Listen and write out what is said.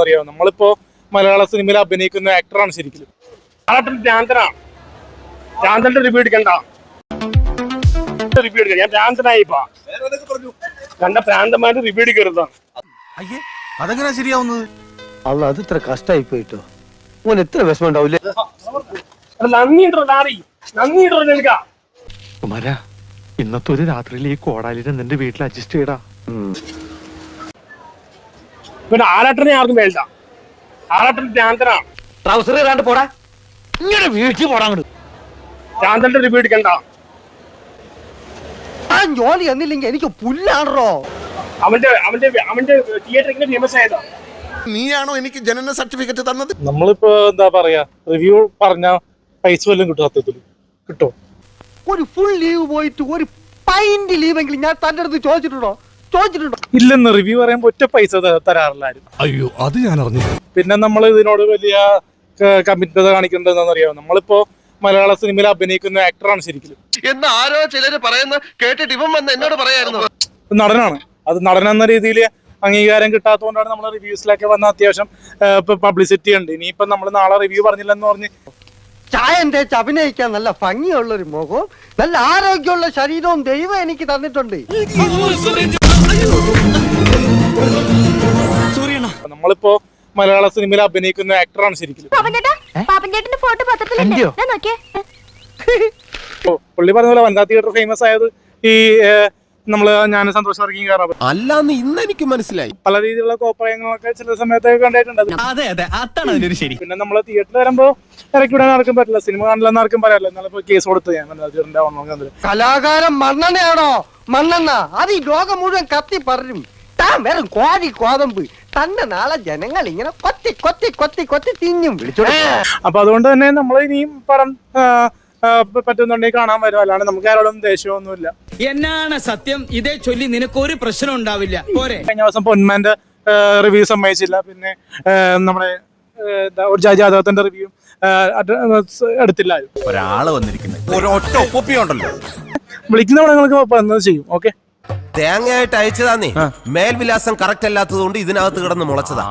അറിയാം, നമ്മളിപ്പോ മലയാള സിനിമയിൽ അഭിനയിക്കുന്ന ആക്ടറാണ് ശരിക്കും. റിവ്യൂ എടുക്കണ്ട, റിവ്യൂ എടുക്കാം. ഞാൻ ഭ്രാന്തനായിപ്പാ കണ്ട ഭ്രാന്തമായിട്ട് റിവ്യൂ എടുക്കരുതാണ്. അതെങ്ങനെയാ ശരിയാവുന്നത്? അല്ല, അത് ഇത്ര കഷ്ടായി പോയിട്ടോ. ഓൻ എത്ര വിഷമം ഉണ്ടാവില്ലേ? കുമാര, ഇന്നത്തെ ഒരു രാത്രിയിൽ ഈ കോടാലിനെ നിന്റെ വീട്ടിൽ അഡ്ജസ്റ്റ് ചെയ്യടാ. പിന്നെ ആരാട്ടനെ ആർക്കും വേണ്ട. ആരാട്ടൻ ഭ്രാന്തനാണ്. ട്രൗസർ ഇടാണ്ട് പോടാ, ഇങ്ങനെ വീട്ടിൽ പോടാ. ഭ്രാന്തന്റെ റിവ്യൂ എടുക്കണ്ട. ജോലി എന്നില്ലെങ്കിൽ എനിക്ക് പുല്ലാണോ. അവന്റെ തിയേറ്ററിൽ ഫേമസ് ആയതാ. നീയാണോ എനിക്ക് ജനന സർട്ടിഫിക്കറ്റ് തന്നത്? നമ്മളിപ്പോ എന്താ പറയാ, റിവ്യൂ പറഞ്ഞ പൈസ വല്ലതും കിട്ടും? സത്യത്തിൽ കിട്ടോ? ഒരു ഫുൾ ലീവ് പോയിട്ട് ഒരു പൈന്റ് ലീവെങ്കിലും ഞാൻ തന്റെ അടുത്ത് ചോദിച്ചിട്ടുണ്ടോ? ഇല്ലെന്ന്. റിവ്യൂ പറയുമ്പോ ഒറ്റ പൈസ തരാറില്ല ആരും. അയ്യോ, അത് ഞാൻ അറിഞ്ഞു. പിന്നെ നമ്മൾ ഇതിനോട് വലിയ കമ്മിറ്റ്മെന്റ് കാണിക്കുന്നത് എന്താണെന്നറിയാമോ? നമ്മളിപ്പോ മലയാള സിനിമയിൽ അഭിനയിക്കുന്ന ആക്ടറാണ് ശരിക്കും. എന്ന് ആരോ ചിലര് പറയുന്ന കേട്ടിട്ട് ഇവൻ വന്ന് എന്നോട് പറയായിരുന്നു. നടനാണ്. അത് നടൻ എന്ന രീതിയിൽ അംഗീകാരം കിട്ടാത്തതുകൊണ്ടാണ് നമ്മൾ റിവ്യൂസിലൊക്കെ വന്ന അത്യാവശ്യം പബ്ലിസിറ്റി ഉണ്ട്. ഇനിയിപ്പോ നമ്മൾ നാളെ റിവ്യൂ പറഞ്ഞില്ലെന്ന് പറഞ്ഞ് ചായം തേച്ച് അഭിനയിക്കാൻ നല്ല ഭംഗിയുള്ളൊരു മുഖവും നല്ല ആരോഗ്യമുള്ള ശരീരവും ദൈവം എനിക്ക് തന്നിട്ടുണ്ട്. നമ്മളിപ്പോ മലയാള സിനിമയിൽ അഭിനയിക്കുന്ന ആക്ടറാണ് ശരിക്കും. പുള്ളി പറഞ്ഞ പോലെ വനിതാ തിയേറ്റർ ഫേമസ് ആയത് ഈ നമ്മള് ഞാൻ സന്തോഷം വർക്കിങ് കാരണം അല്ലാന്ന് ഇന്ന് എനിക്ക് മനസ്സിലായി. പല രീതിയിലുള്ള കോപ്രായങ്ങളൊക്കെ ചില സമയത്തൊക്കെ കണ്ടിട്ടുണ്ട്. പിന്നെ നമ്മള് തിയേറ്ററിൽ വരുമ്പോ ഇറക്കി വിടാൻ ആർക്കും പറ്റില്ല, സിനിമ കാണില്ലെന്ന് ആർക്കും പറയാറില്ല. എന്നാലിപ്പോ കേസ് കൊടുത്തു ഞാൻ തിയേറ്ററിന്റെ ഓണർ. കലാകാരൻ മണ്ണെണ്ണയാണോ? മണ്ണെണ്ണ അത് ഈ ലോകം മുഴുവൻ കത്തി പറയും. താൻ വെറും കോഴി കോതമ്പ്. തന്നെ നാളെ ജനങ്ങൾ ഇങ്ങനെ കൊത്തി കൊത്തി കൊത്തി കൊത്തി തിന്നും വിളിച്ചോ. അപ്പൊ അതുകൊണ്ട് തന്നെ നമ്മൾ ഇനിയും പടം പറ്റുന്നുണ്ടെങ്കിൽ കാണാൻ വരും. അല്ലാണ്ട് നമുക്ക് ആരോടും ദേഷ്യമൊന്നുമില്ല. എന്നാണ് സത്യം? ഇതേ ചൊല്ലി നിനക്കൊരു പ്രശ്നം ഉണ്ടാവില്ല. പോരെ. കഴിഞ്ഞ ദിവസം പൊന്മാന്റെ റിവ്യൂ സമ്മതിച്ചില്ല. പിന്നെ നമ്മുടെ ഒരു ജാതകത്തിന്റെ റിവ്യൂ എടുത്തില്ല. ഒരാള് വന്നിരിക്കുന്നത് വിളിക്കുന്ന പടങ്ങൾക്ക് ചെയ്യും. ഓക്കെ, തേങ്ങയായിട്ട് അയച്ചതാന്നേ. മേൽവിലാസം കറക്റ്റ് അല്ലാത്തത് കൊണ്ട് ഇതിനകത്ത് കിടന്ന് മുളച്ചതാ.